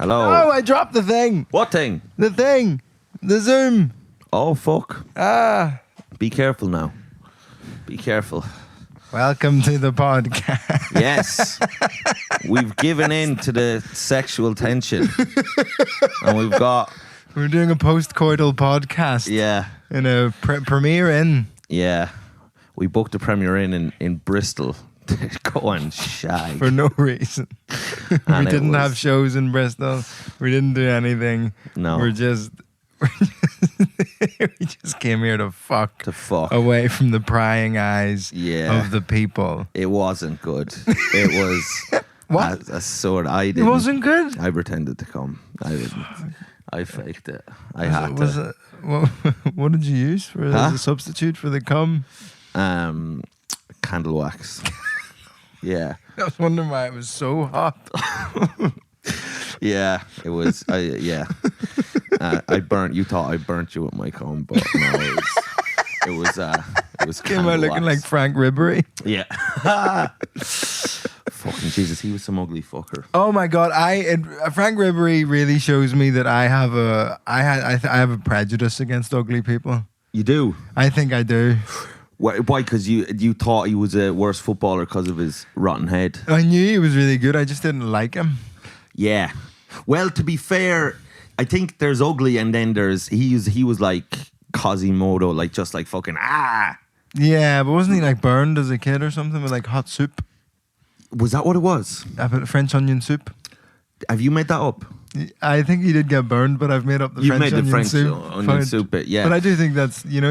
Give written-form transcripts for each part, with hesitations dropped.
Hello. Oh, I dropped the thing. What thing? The thing. The Zoom. Oh, fuck. Be careful now. Be careful. Welcome to the podcast. Yes. We've given in to the sexual tension. And We're doing a post-coital podcast. Yeah. In a premiere in. Yeah. We booked a premiere in Bristol to go and shag. For no reason. We didn't have shows in Bristol. We didn't do anything. No. We just came here to fuck. Away from the prying eyes of the people. It wasn't good. It was what? a sort. I didn't. It wasn't good? I pretended to come. I didn't. I faked it. I had was to. What did you use for as a substitute for the cum? Candle wax. Yeah. I was wondering why it was so hot. Yeah, it was. I burnt. You thought I burnt you with my comb, but no, it was. Came out looking like Frank Ribery. Yeah. Fucking Jesus, he was some ugly fucker. Oh my God, Frank Ribery really shows me that I have a prejudice against ugly people. You do? I think I do. Why? Because you thought he was a worse footballer because of his rotten head. I knew he was really good. I just didn't like him. Yeah. Well, to be fair, I think there's ugly, and then there's he was like Quasimodo, like just like fucking Yeah, but wasn't he like burned as a kid or something with like hot soup? Was that what it was? French onion soup. Have you made that up? I think he did get burned, but I've made up the French onion soup. Onion soup bit, yeah. But I do think that's, you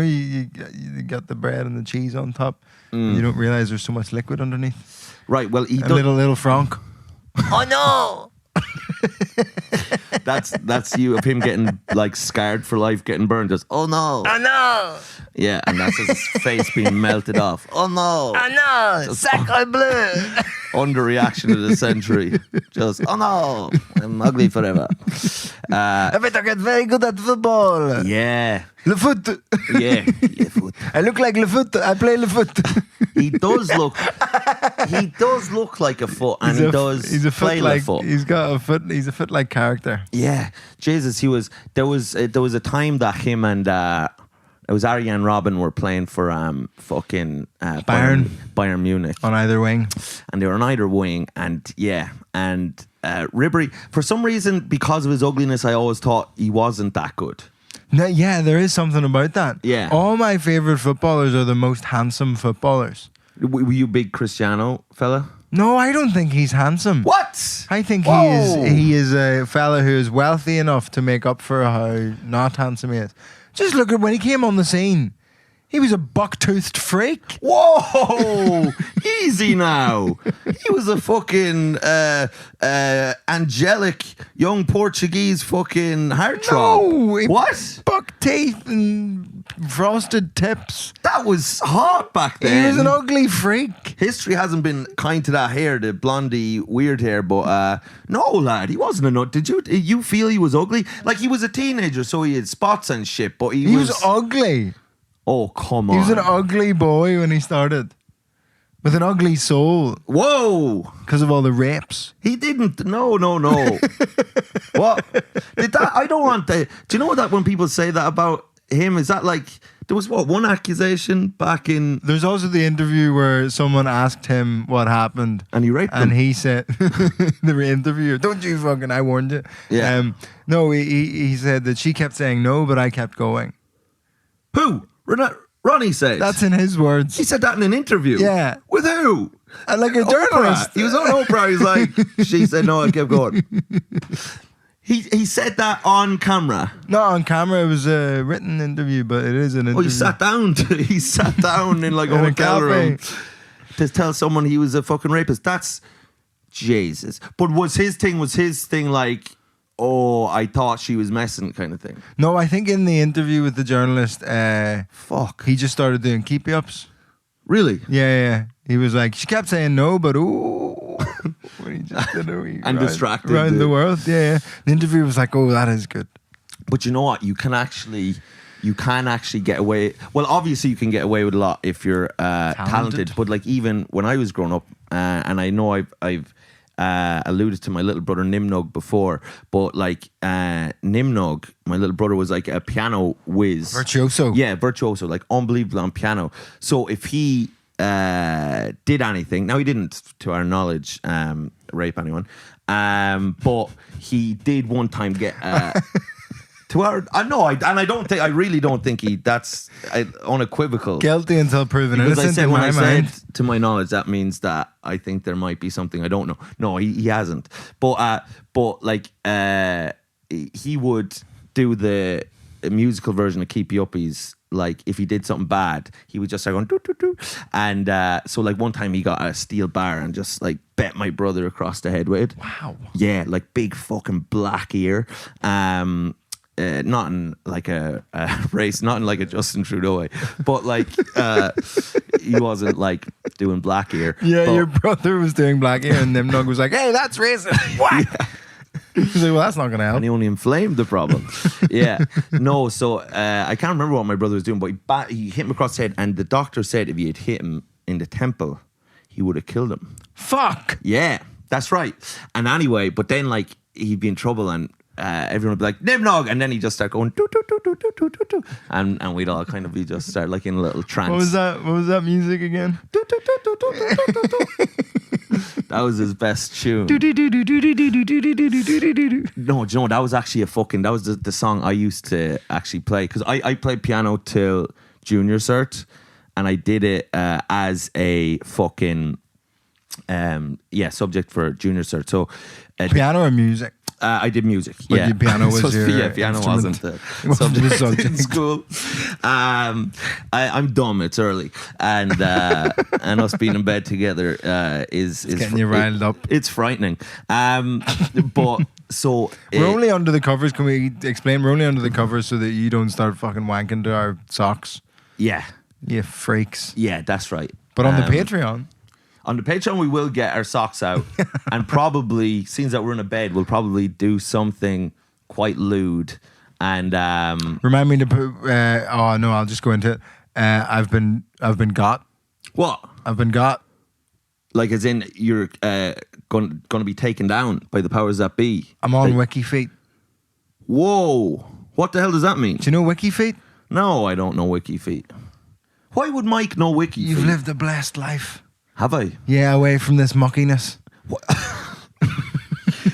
got the bread and the cheese on top. And you don't realize there's so much liquid underneath. Right, well, little Franck. Oh no! That's you of him getting like scarred for life, getting burned. Just oh no! Oh no! Yeah, and that's his face being melted off. Oh no! Oh no! Sacre bleu! Underreaction of the century. Just oh no! I'm ugly forever. I bet I get very good at football. Yeah. Le foot. Yeah. Foot. I look like Le foot. I play Le foot. He does look like a foot, and he's a foot play like foot. He's got a foot. He's a foot like character. Yeah, Jesus, there was a time that him and it was Arjen Robben were playing for fucking Bayern Munich on either wing, and they were on either wing, and Ribery, for some reason, because of his ugliness, I always thought he wasn't that good. No, yeah, there is something about that. Yeah. All my favourite footballers are the most handsome footballers. Were you a big Cristiano fella? No, I don't think he's handsome. What? I think he is a fella who is wealthy enough to make up for how not handsome he is. Just look at when he came on the scene. He was a buck-toothed freak. Whoa! Easy now. He was a fucking angelic young Portuguese fucking heartthrob. No! What? Buck teeth and frosted tips. That was hot back then. He was an ugly freak. History hasn't been kind to that hair, the blondie weird hair, but no, lad, he wasn't a nut. Did you feel he was ugly? Like, he was a teenager, so he had spots and shit, but he was ugly. Oh, come on. He was an ugly boy when he started. With an ugly soul. Whoa! Because of all the rapes. He didn't. No. What? I don't want that. Do you know that when people say that about him, is that like, there was one accusation back in... There's also the interview where someone asked him what happened. And he raped them. And he said, the interviewer, don't you fucking, I warned you. Yeah. No, he said that she kept saying no, but I kept going. Who? Ronnie said. That's in his words. He said that in an interview. Yeah. With who? Like a journalist. Oprah. He was on Oprah. He's like, she said no, I kept going. He said that on camera. Not on camera. It was a written interview, but it is an interview. Oh, he sat down in like a hotel room to tell someone he was a fucking rapist. That's Jesus. But was his thing like, oh, I thought she was messing kind of thing? No, I think in the interview with the journalist, he just started doing keepy-ups. Really? Yeah. He was like, she kept saying no, but ooh. When he just did it, and distracted. Around the world, yeah. The interview was like, oh, that is good. But you know what? You can actually get away. Well, obviously you can get away with a lot if you're talented. But like even when I was growing up, and I know I've alluded to my little brother Nimnog before, but like Nimnog, my little brother, was like a piano whiz. Virtuoso. Yeah, virtuoso, like unbelievable on piano. So if he did anything, now he didn't, to our knowledge, rape anyone, but he did one time get... To our, I really don't think that's unequivocal. Guilty until proven Because innocent in my mind. To my knowledge, that means that I think there might be something I don't know. No, he hasn't. But like he would do the musical version of Keep You Uppies. Like if he did something bad, he would just start going doo doo doo. And so like one time he got a steel bar and just like bet my brother across the head with it. Wow. Yeah, like big fucking black ear. Not in like a race, not in like a Justin Trudeau way, but like he wasn't like doing black ear. Yeah, but, your brother was doing black ear and Nimnog was like, hey, that's racist. What? Yeah. He's like, well, that's not going to help. And he only inflamed the problem. Yeah. No, so I can't remember what my brother was doing, but he hit him across the head, and the doctor said if he had hit him in the temple, he would have killed him. Fuck. Yeah, that's right. And anyway, but then like he'd be in trouble and everyone would be like, Nimnog, and then he'd just start going doo, doo, doo, doo, doo, doo, doo, and we'd all kind of be just start like in a little trance. What was that music again? Doo, doo, doo, doo, doo, doo, doo, doo. That was his best tune. No, do you know, that was actually that was the song I used to actually play, because I played piano till junior cert, and I did it as a fucking subject for junior cert. So piano or music? I did music. But yeah, piano was piano instrument. wasn't the subject in school. I'm dumb. It's early, and us being in bed together is getting you riled up. It's frightening. But so we're only under the covers. Can we explain? We're only under the covers so that you don't start fucking wanking to our socks. Yeah, you freaks. Yeah, that's right. But on the Patreon. On the Patreon, we will get our socks out, and probably, since that we're in a bed, we'll probably do something quite lewd. And remind me to put. Oh no, I'll just go into it. I've been got. What? I've been got. Like as in you're going to be taken down by the powers that be. I'm on Wiki Feet. Whoa! What the hell does that mean? Do you know Wiki Feet? No, I don't know Wiki Feet. Why would Mike know Wiki Feet? You've lived a blessed life. Have I? Yeah, away from this muckiness.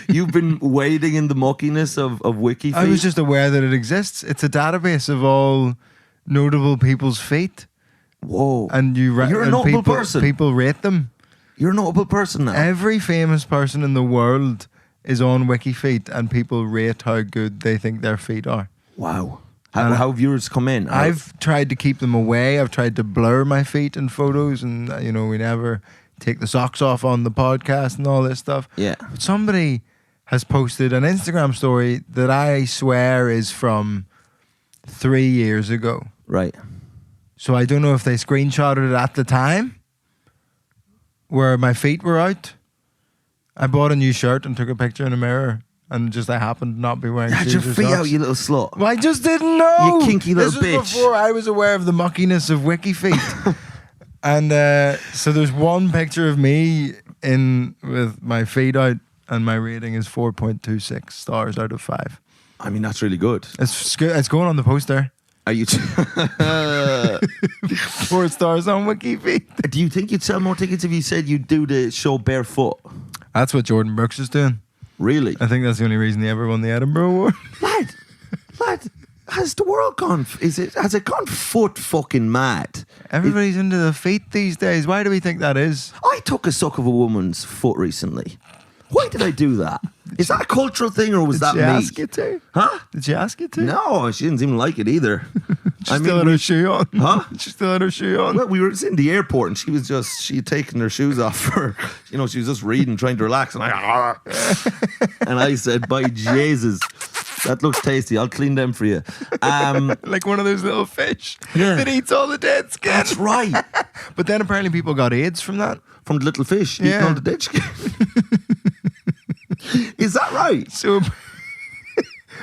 You've been wading in the muckiness of Wiki Feet? I was just aware that it exists. It's a database of all notable people's feet. Whoa. And you're a notable person. People rate them. You're a notable person now. Every famous person in the world is on Wiki Feet, and people rate how good they think their feet are. Wow. How have viewers come in? I've tried to keep them away. I've tried to blur my feet in photos, and we never take the socks off on the podcast and all this stuff. Yeah. But somebody has posted an Instagram story that I swear is from 3 years ago. Right. So I don't know if they screenshotted it at the time where my feet were out. I bought a new shirt and took a picture in a mirror. And just I happened to not be wearing shoes. Had your feet out, you little slut. Well, I just didn't know. You kinky little bitch. This was before I was aware of the muckiness of Wiki Feet. And so there's one picture of me in with my feet out, and my rating is 4.26 stars out of 5. I mean, that's really good. It's going on the poster. Are you 4 stars on Wiki Feet. Do you think you'd sell more tickets if you said you'd do the show barefoot? That's what Jordan Brooks is doing. Really? I think that's the only reason he ever won the Edinburgh Award. Lad, has the world gone? Has it gone foot fucking mad? Everybody's into the feet these days. Why do we think that is? I took a suck of a woman's foot recently. Why did I do that? Is that a cultural thing, or was that me? Did she ask you to? Huh? Did she ask you to? No, she didn't even like it either. She still had her shoe on. Huh? She still had her shoe on. Well, we were in the airport, and she had taken her shoes off for, she was just reading, trying to relax, and I said, by Jesus, that looks tasty. I'll clean them for you. Like one of those little fish that eats all the dead skin. That's right. But then apparently people got AIDS from that. From the little fish eating all the dead skin. Is that right? So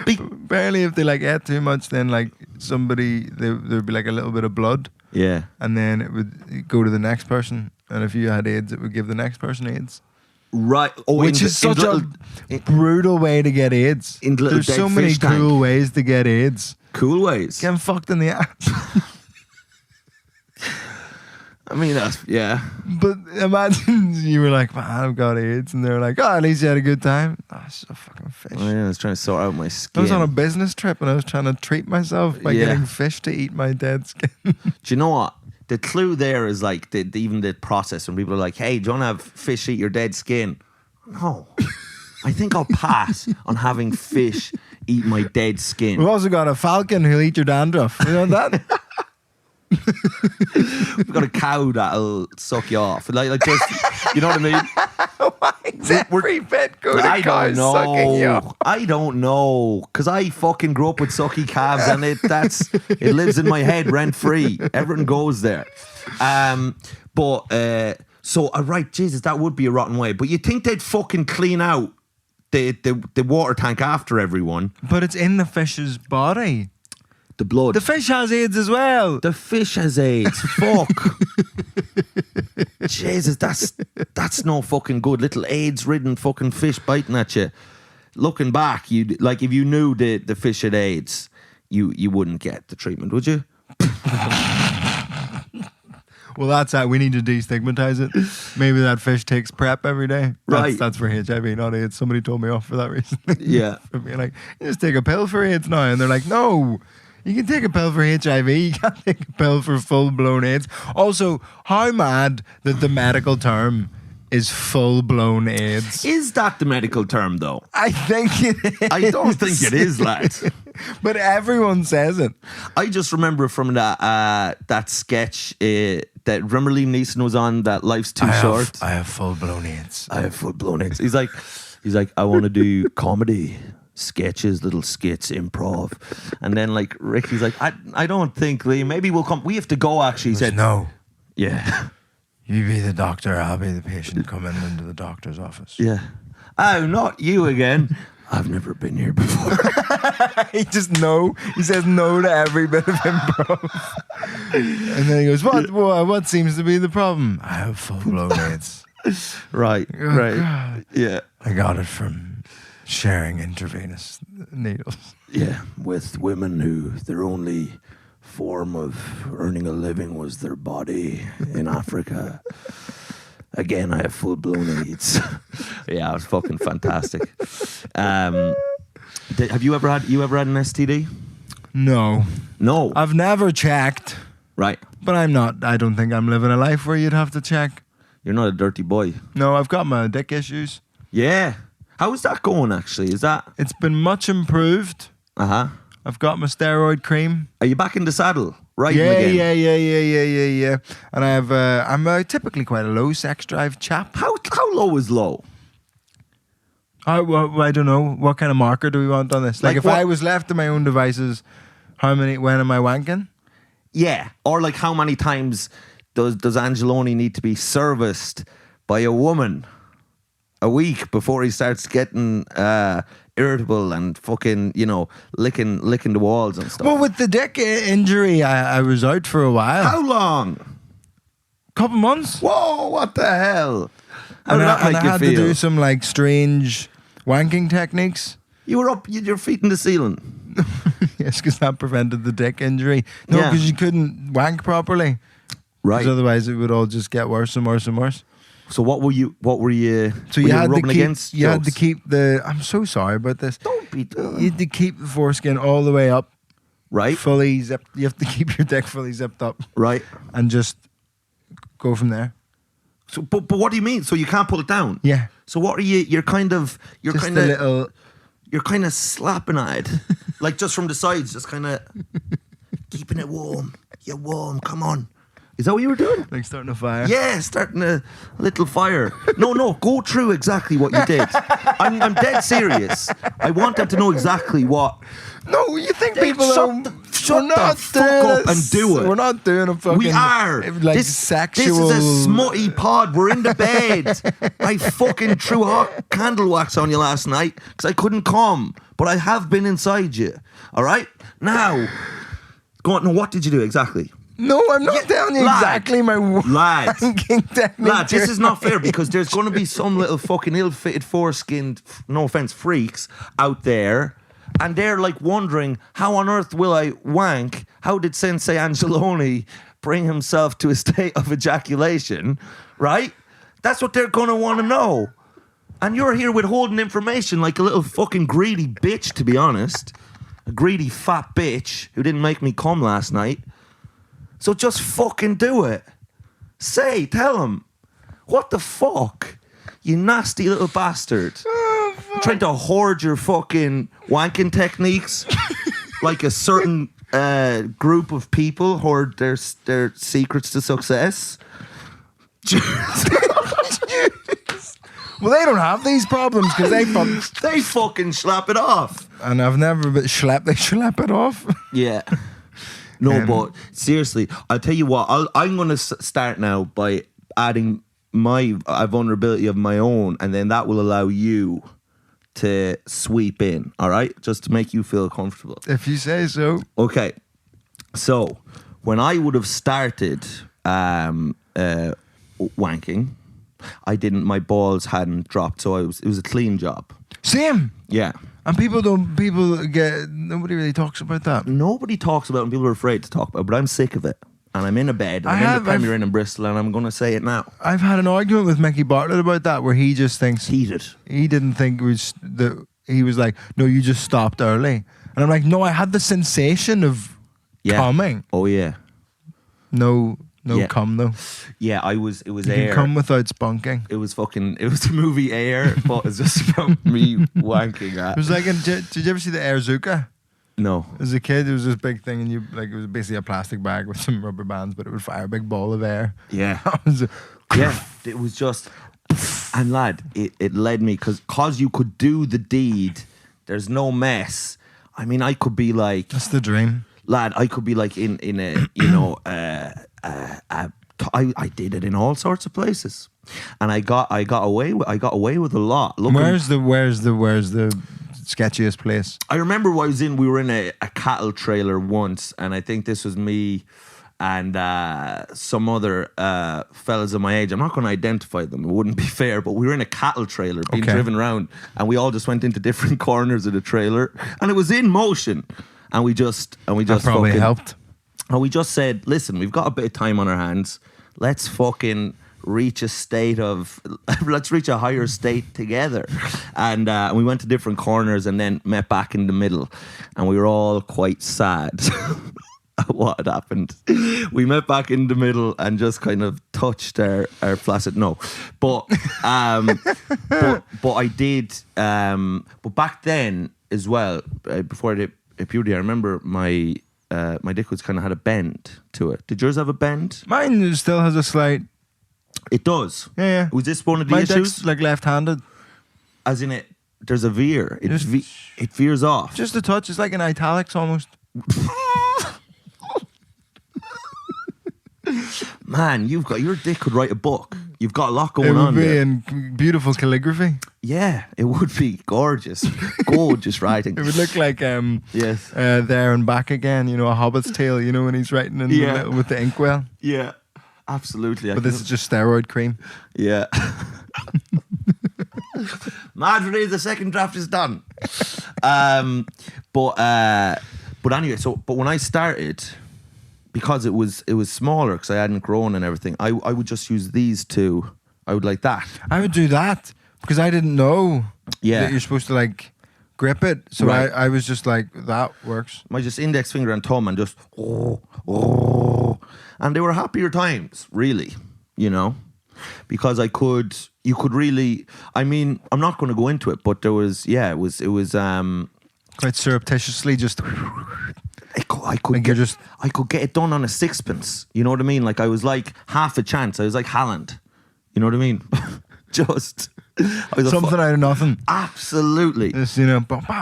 apparently if they ate too much, then there'd be a little bit of blood. Yeah. And then it would go to the next person. And if you had AIDS, it would give the next person AIDS. Right. Oh, which is such a brutal way to get AIDS. There's so many cool ways to get AIDS. Cool ways. Getting fucked in the ass. I mean, yeah. But imagine you were like, man, I've got AIDS. And they're like, oh, at least you had a good time. Oh, it's a fucking fish. Oh, yeah, I was trying to sort out my skin. I was on a business trip and I was trying to treat myself by getting fish to eat my dead skin. Do you know what? The clue there is like even the process when people are like, hey, do you want to have fish eat your dead skin? No. I think I'll pass on having fish eat my dead skin. We've also got a falcon who'll eat your dandruff. You know that? We've got a cow that'll suck you off. Like just, you know what I mean? Why is every pet good at cows sucking you off? I don't know. Because I fucking grew up with sucky calves and it lives in my head rent free. Everything goes there. So, right, Jesus, that would be a rotten way. But you think they'd fucking clean out the water tank after everyone. But it's in the fish's body. The blood. The fish has AIDS as well. The fish has AIDS. Fuck. Jesus, that's no fucking good. Little AIDS-ridden fucking fish biting at you. Looking back, if you knew the fish had AIDS, you wouldn't get the treatment, would you? Well, that's it. We need to destigmatize it. Maybe that fish takes PrEP every day. That's for HIV, not AIDS. Somebody told me off for that reason. Yeah. For being like, you just take a pill for AIDS now. And they're like, no, you can take a pill for HIV. You can't take a pill for full-blown AIDS. Also, how mad that the medical term is full-blown AIDS. Is that the medical term, though? I think it is. I don't think it is, lad. But everyone says it. I just remember from that sketch that remember Liam Neeson was on, that Life's Too Short. I have full-blown AIDS. I have full-blown AIDS. He's like, I want to do comedy, sketches, little skits, improv. And then like Ricky's like, I don't think, Liam, maybe we'll come. We have to go, actually. He said, no. Yeah. You be the doctor, I'll be the patient coming into the doctor's office. Yeah. Oh, not you again. I've never been here before. He says no to every bit of improv. And then he goes, what seems to be the problem? I have full-blown AIDS. Right. God. Yeah. I got it from sharing intravenous needles. Yeah, with women who their only form of earning a living was their body in Africa. Again, I have full-blown AIDS. Yeah, it was fucking fantastic. Have you ever had an STD? No. I've never checked. Right. But I don't think I'm living a life where you'd have to check. You're not a dirty boy. No, I've got my dick issues. Yeah. How is that going, actually? It's been much improved. Uh-huh. I've got my steroid cream. Are you back in the saddle? Right. Yeah. And I'm typically quite a low sex drive chap. How low is low? I don't know. What kind of marker do we want on this? Like if I was left to my own devices, when am I wanking? Yeah. Or like how many times does Angelone need to be serviced by a woman a week before he starts getting irritable and fucking, licking the walls and stuff? Well, with the dick injury, I was out for a while. How long? Couple months. Whoa, what the hell? How did that make you feel? I had to do some like strange wanking techniques. You were up, your feet in the ceiling. Yes, because that prevented the dick injury. No, because you couldn't wank properly. Right. Because otherwise it would all just get worse and worse and worse. So what were you? So you had rubbing against? You had to keep I'm so sorry about this. Don't be. You had to keep the foreskin all the way up. Right. Fully zipped. You have to keep your dick fully zipped up. Right. And just go from there. So, but what do you mean? So you can't pull it down? Yeah. So what are you? You're kind of slapping at it, like just from the sides, just kind of keeping it warm. You're warm. Come on. Is that what you were doing? Like starting a fire? Yeah, starting a little fire. No, go through exactly what you did. I'm dead serious. I want them to know exactly what. No, you think people shut the fuck up and do it. We're not doing a fucking... We are. Like sexual... This is a smutty pod. We're in the bed. I fucking threw hot candle wax on you last night because I couldn't come. But I have been inside you. All right? Now, go on. No, what did you do exactly? No, I'm not telling you lad, exactly my lad, wanking technique. Lad, this is not fair because there's going to be some little fucking ill-fitted, foreskinned, no offense, freaks out there, and they're like wondering, how on earth will I wank? How did Sensei Angelone bring himself to a state of ejaculation? Right? That's what they're going to want to know. And you're here withholding information like a little fucking greedy bitch, to be honest. A greedy fat bitch who didn't make me come last night. So just fucking do it. Tell him. What the fuck? You nasty little bastard. Trying to hoard your fucking wanking techniques like a certain group of people hoard their secrets to success. Well, they don't have these problems because they fucking slap it off. And I've never been they slap it off. Yeah. No, but seriously, I'll tell you what. I'm going to start now by adding my vulnerability of my own, and then that will allow you to sweep in. All right, just to make you feel comfortable. If you say so. Okay. So when I would have started wanking, I didn't. My balls hadn't dropped, so it was a clean job. Same. Yeah. And nobody really talks about that. Nobody talks about it and people are afraid to talk about it, but I'm sick of it. And I'm in a bed, and I'm in the Premier Inn in Bristol, and I'm going to say it now. I've had an argument with Mickey Bartlett about that, where he just thinks... Heated. He didn't think it was... He was like, no, you just stopped early. And I'm like, no, I had the sensation of coming. Oh, yeah. No cum, though. Yeah, it was you Air. Can come without spunking. It was the movie Air, but it's just about me wanking at. It was like, did you ever see the Air Zuka? No. As a kid, there was this big thing, and it was basically a plastic bag with some rubber bands, but it would fire a big ball of air. Yeah. It was just, and lad, it led me, because you could do the deed, there's no mess. I mean, I could be like... That's the dream. Lad, I could be like in a, I did it in all sorts of places, and I got away with a lot. Where's the sketchiest place? I remember we were in a cattle trailer once, and I think this was me and some other fellas of my age. I'm not going to identify them, it wouldn't be fair, but we were in a cattle trailer being driven around, and we all just went into different corners of the trailer, and it was in motion, and we just that probably helped. And we just said, listen, we've got a bit of time on our hands. Let's fucking reach a higher state together. And we went to different corners and then met back in the middle. And we were all quite sad at what had happened. We met back in the middle and just kind of touched our flaccid. No. But I did. But back then as well, before I did puberty, I remember my dick was kind of had a bend to it. Did yours have a bend? Mine still has a slight. It does. Yeah. Was this one of the my issues? Dick's like left-handed. As in there's a veer. It veers off. Just a touch. It's like an italics almost. Man, your dick could write a book. You've got a lot going on there. It would be in beautiful calligraphy. Yeah, it would be gorgeous. Gorgeous writing. It would look like yes. There and Back Again, a Hobbit's tale, when he's writing in the middle with the inkwell. Yeah, absolutely. But this is just steroid cream. Yeah. Madrid, the second draft is done. But anyway, but when I started, because it was smaller because I hadn't grown and everything, I would just use these two. I would like that. I would do that because I didn't know that you're supposed to like grip it. So right. I was just like, that works. My just index finger and thumb and just and they were happier times, really, because you could really, I mean, I'm not going to go into it, but there was, it was quite surreptitiously just. I could get it done on a sixpence. You know what I mean? Like I was like half a chance. I was like Haaland. You know what I mean? Just I was something out of nothing. Absolutely. Just,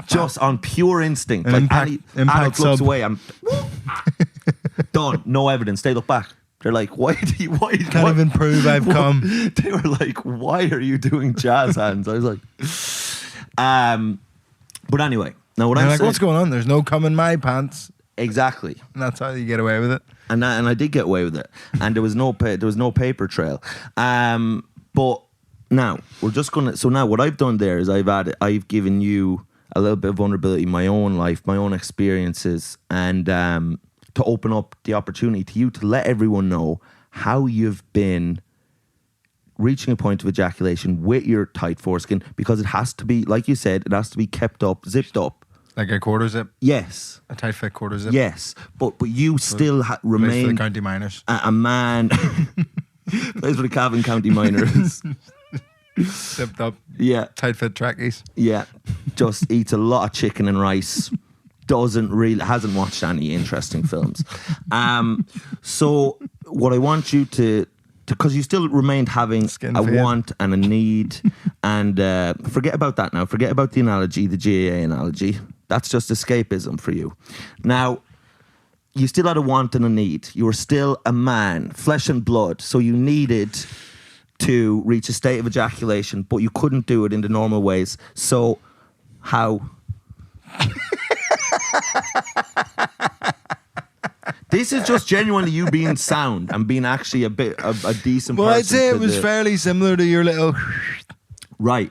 just on pure instinct. An like impact looks sub. away. I'm done. No evidence. They look back. They're like, why can't even prove I've come. They were like, why are you doing jazz hands? I was like, but anyway. Now what I'm like, saying, what's going on? There's no cum in my pants. Exactly. And that's how you get away with it. And I did get away with it, and there was no paper trail. But now we're just gonna. So now what I've done there is I've given you a little bit of vulnerability in my own life, my own experiences, and to open up the opportunity to you to let everyone know how you've been reaching a point of ejaculation with your tight foreskin, because it has to be, like you said, it has to be kept up, zipped up. Like a quarter zip? Yes. A tight fit quarter zip? Yes. But you still remain... For the county minors. A man... Plays for the Cavan County Minors. Zipped up. Yeah. Tight fit trackies. Yeah. Just eats a lot of chicken and rice. Hasn't watched any interesting films. So what I want you to... Because you still remained having want and a need. And forget about that now. Forget about the analogy, the GAA analogy. That's just escapism for you. Now, you still had a want and a need. You were still a man, flesh and blood. So you needed to reach a state of ejaculation, but you couldn't do it in the normal ways. So, how? This is just genuinely you being sound and being actually a decent person. Well, I'd say it was fairly similar to your little... Right.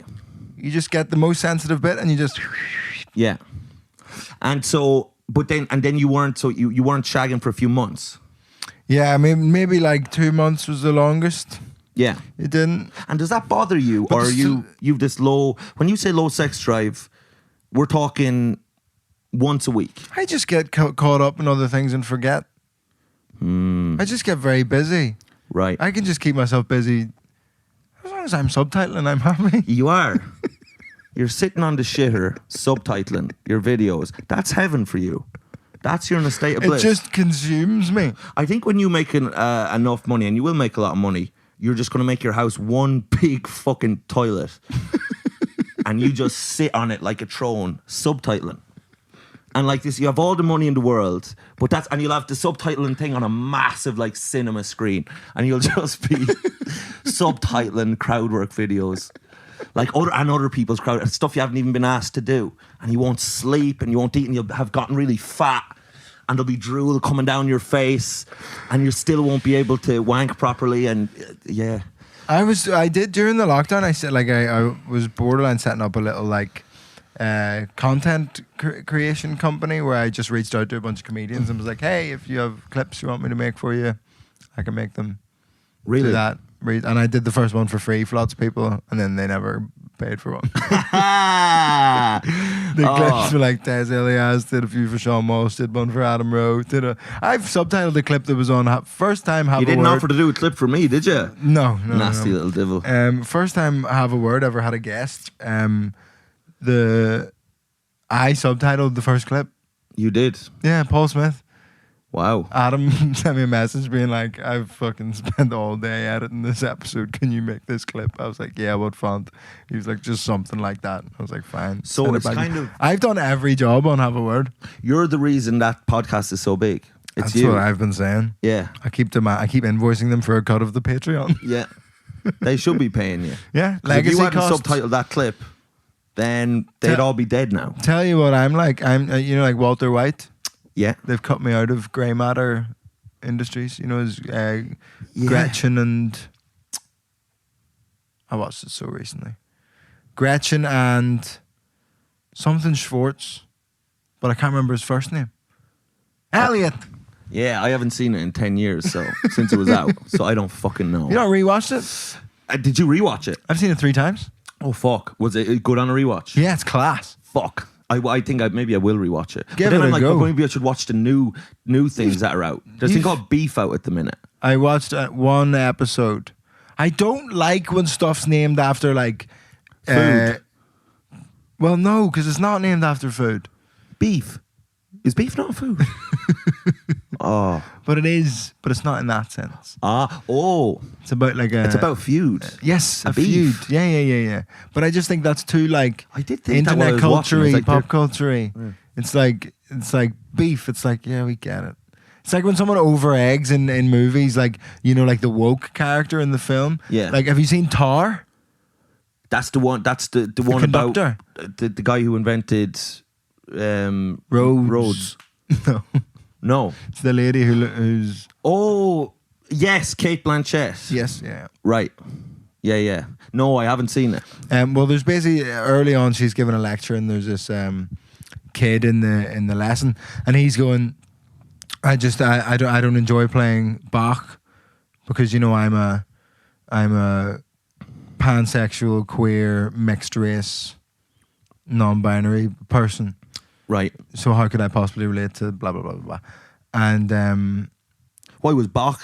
You just get the most sensitive bit and you just... Yeah. And so, then you weren't shagging for a few months. Yeah, maybe like 2 months was the longest. Yeah. It didn't. And does that bother you? Or are you've this low... When you say low sex drive, we're talking once a week. I just get caught up in other things and forget. I just get very busy. Right. I can just keep myself busy. As long as I'm subtitling, I'm happy. You are. You're sitting on the shitter, subtitling your videos. That's heaven for you. You're in a state of bliss. It just consumes me. I think when you make enough money, and you will make a lot of money, you're just going to make your house one big fucking toilet. And you just sit on it like a throne, subtitling. And like this, you have all the money in the world, and you'll have the subtitling thing on a massive like cinema screen, and you'll just be subtitling crowd work videos, like other people's crowd stuff you haven't even been asked to do, and you won't sleep and you won't eat, and you'll have gotten really fat, and there'll be drool coming down your face, and you still won't be able to wank properly, and yeah. I did during the lockdown. I said I was borderline setting up a little like. Content creation company where I just reached out to a bunch of comedians and was like, hey, if you have clips you want me to make for you, I can make them. Really? Do that. And I did the first one for free for lots of people, and then they never paid for one. The clips were like Des Elias, did a few for Sean Moss, did one for Adam Rowe. I've subtitled the clip that was on first time Have You a didn't Word. offer to do a clip for me, did you? No. Nasty little devil. First time Have a Word ever had a guest. I subtitled the first clip. You did? Yeah, Paul Smith. Wow. Adam sent me a message being like, I've fucking spent all day editing this episode. Can you make this clip? I was like, yeah, what font? He was like, just something like that. I was like, fine. So it's kind of... I've done every job on Have a Word. You're the reason that podcast is so big. It's That's you. what I've been saying. Yeah. I keep invoicing them for a cut of the Patreon. Yeah. They should be paying you. Yeah. Legacy if you hadn't costs. subtitled that clip, then they'd all be dead now. Tell you what I'm like. I'm like Walter White. Yeah. They've cut me out of grey matter industries. As Gretchen and... I watched it so recently. Gretchen and something Schwartz, but I can't remember his first name. Elliot. Yeah, I haven't seen it in 10 years since it was out, so I don't fucking know. You not rewatched it? Did you rewatch it? I've seen it 3 times. Oh, fuck. Was it good on a rewatch? Yeah, it's class. Fuck. I think maybe I will rewatch it. Give but then it I'm a like, go. oh, maybe I should watch the new things that are out. There's a thing called Beef out at the minute. I watched one episode. I don't like when stuff's named after like... Food. Well, no, because it's not named after food. Beef. Is beef not food? Oh. But it is, but it's not in that sense. It's about like a... It's about feud. Yes, a beef. feud. Yeah. But I just think that's too like... I did think that internet while I was watching, culture-y, like, pop culture-y. Yeah. It's like beef. It's like, yeah, we get it. It's like when someone over eggs in movies, like, like the woke character in the film. Yeah. Like, have you seen Tar? That's the one. That's the one conductor. about the guy who invented roads. No. No. It's the lady who's... Oh, yes, Kate Blanchett. Yes, yeah. Right. Yeah. No, I haven't seen it. Well, there's basically early on she's giving a lecture and there's this kid in the lesson and he's going, I don't enjoy playing Bach because I'm a pansexual, queer, mixed race, non-binary person. Right. So how could I possibly relate to blah blah blah blah blah? And why was Bach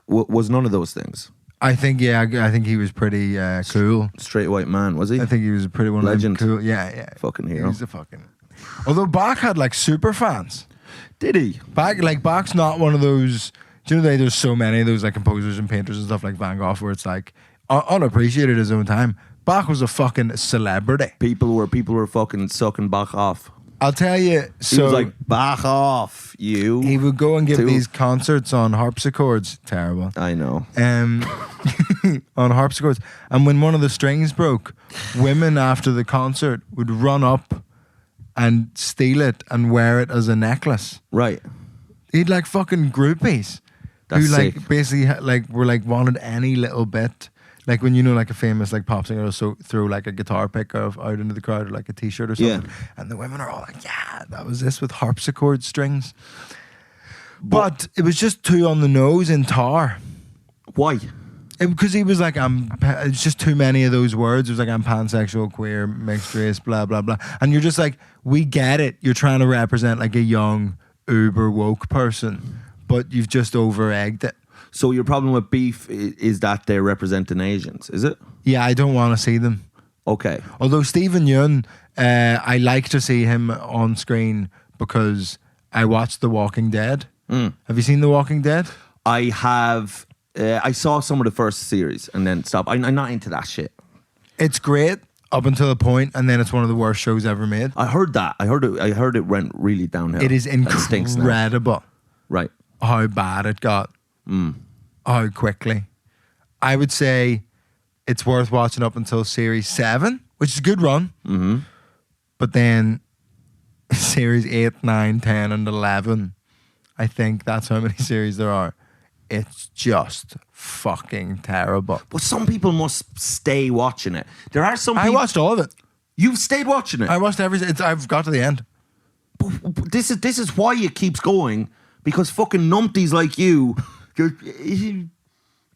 was none of those things? I think he was pretty cool. Straight white man, was he? I think he was a pretty legend. Cool. Yeah. Fucking hero. He was a fucking. Although Bach had like super fans. Did he? Bach's not one of those. Do you know there's so many of those like composers and painters and stuff like Van Gogh where it's like unappreciated at his own time. Bach was a fucking celebrity. People were fucking sucking Bach off. I'll tell you. So he was like, "Bach off, you." He would go and give these concerts on harpsichords. Terrible. I know. On harpsichords, and when one of the strings broke, women after the concert would run up and steal it and wear it as a necklace. Right. He'd like fucking groupies. That's who like sick. basically like were like wanted any little bit. Like when like a famous like pop singer will throw like a guitar pick out into the crowd or like a t-shirt or something. Yeah. And the women are all like, yeah, that was this with harpsichord strings. But it was just too on the nose in tar. Why? Because he was like, it's just too many of those words. It was like, I'm pansexual, queer, mixed race, blah, blah, blah. And you're just like, we get it. You're trying to represent like a young, uber woke person, but you've just over-egged it. So your problem with Beef is that they're representing Asians, is it? Yeah, I don't want to see them. Okay. Although Stephen Yeun, I like to see him on screen because I watched The Walking Dead. Have you seen The Walking Dead? I have. I saw some of the first series and then stopped. I'm not into that shit. It's great up until a point, and then it's one of the worst shows ever made. I heard that. I heard it went really downhill. It is That stinks now. incredible. Right. How bad it got. How quickly. I would say it's worth watching up until series 7, which is a good run. Mm-hmm. But then series 8, 9, 10, and 11, I think that's how many series there are. It's just fucking terrible. But some people must stay watching it. There are some people... I watched all of it. You've stayed watching it? I watched everything. I've got to the end. But this is why it keeps going. Because fucking numpties like you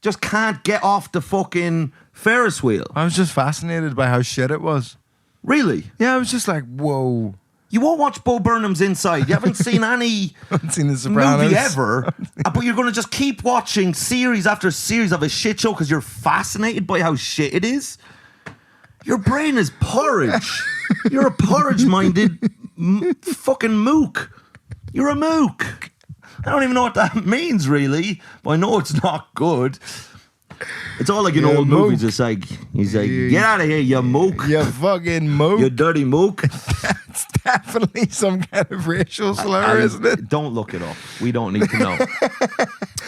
just can't get off the fucking Ferris wheel. I was just fascinated by how shit it was. Really? Yeah, I was just like, whoa. You won't watch Bo Burnham's Inside. You haven't seen any I haven't seen The Sopranos. movie ever. But you're going to just keep watching series after series of a shit show because you're fascinated by how shit it is. Your brain is porridge. You're a porridge-minded fucking mook. You're a mook. I don't even know what that means, really. But I know it's not good. It's all like in old movies. It's like, he's like, get out of here, you mook. You fucking mook. You dirty mook. It's definitely some kind of racial slur, isn't it? Don't look it up. We don't need to know.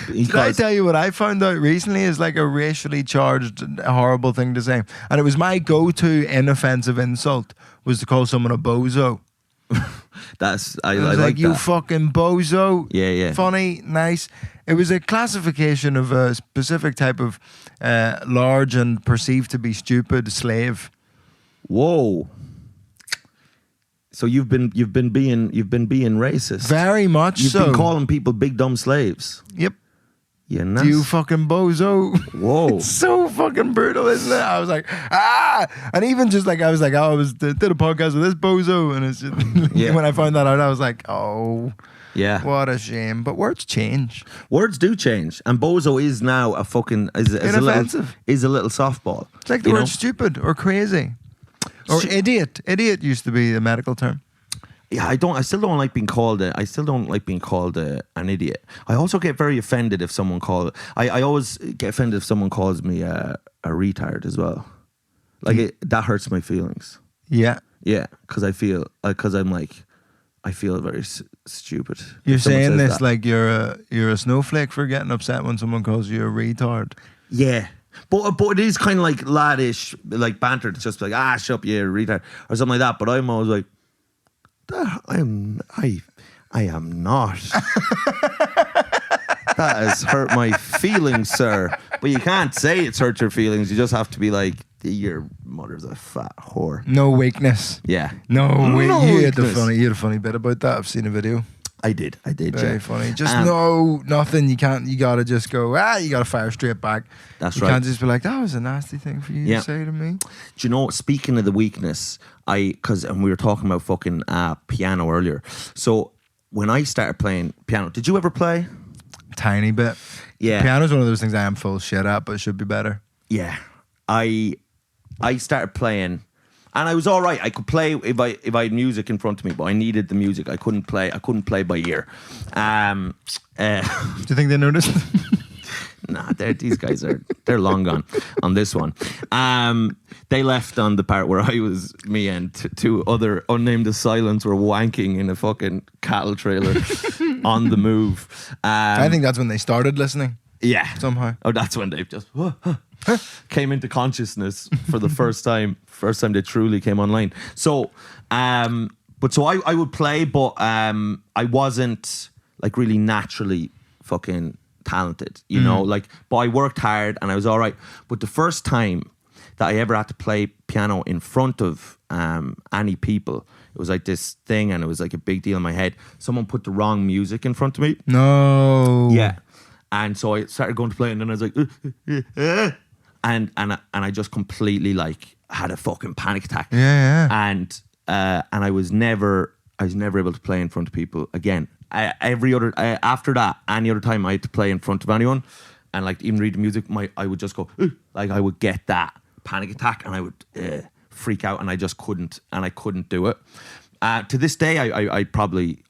Did I tell you what I found out recently is like a racially charged, horrible thing to say? And it was my go-to inoffensive insult was to call someone a bozo. I like like, you that. fucking bozo. Yeah. Funny, nice. It was a classification of a specific type of large and perceived to be stupid slave. Whoa. So you've been being racist. Very much You've so. been calling people big dumb slaves. Yep. Yeah, nice. You fucking bozo. Whoa. It's so fucking brutal, isn't it? I was like, and even just like, I was like, did a podcast with this bozo. And it's just, Yeah. when I found that out, I was like, Yeah. what a shame. But words change. Words do change. And bozo is now a fucking is a little softball. It's like the word stupid or crazy. Or idiot. Idiot used to be the medical term. Yeah, I still don't like being called an idiot. I also get very offended if someone I always get offended if someone calls me a retard as well. Like that hurts my feelings. Yeah. Yeah, because I feel very stupid. You're if someone saying says this that. like you're a snowflake for getting upset when someone calls you a retard. Yeah. But it is kind of like laddish, like banter. It's just like, shut up, you retard, or something like that. But I'm always like, I am not. That has hurt my feelings, sir. But you can't say it's hurt your feelings. You just have to be like, your mother's a fat whore. No weakness. Yeah. No, you had weakness. you had a funny bit about that. I've seen a video. I did. Very yeah. funny. Just nothing. You gotta just go, you gotta fire straight back. That's you right. can't just be like, that was a nasty thing for you to say to me. Do you know, speaking of the weakness, and we were talking about fucking piano earlier. So when I started playing piano, did you ever play? Tiny bit. Yeah. Piano's one of those things I am full shit at, but it should be better. Yeah. I started playing, and I was all right. I could play if I had music in front of me, but I needed the music. I couldn't play by ear. Do you think they noticed? Nah, these guys they're long gone on this one. They left on the part where me and two other unnamed assailants were wanking in a fucking cattle trailer on the move. I think that's when they started listening. Yeah. Somehow. Oh, that's when they've just came into consciousness for the first time. First time they truly came online. So, I would play, but I wasn't like really naturally fucking talented, you know, like, but I worked hard and I was all right. But the first time that I ever had to play piano in front of any people, it was like this thing, and it was like a big deal in my head. Someone put the wrong music in front of me. No. Yeah. And so I started going to play, and then I was like, and I just completely like had a fucking panic attack. Yeah. And I was never able to play in front of people again. After that, any other time I had to play in front of anyone, and like even read the music, I would just go, like I would get that panic attack, and I would freak out, and I just couldn't, and I couldn't do it. To this day, I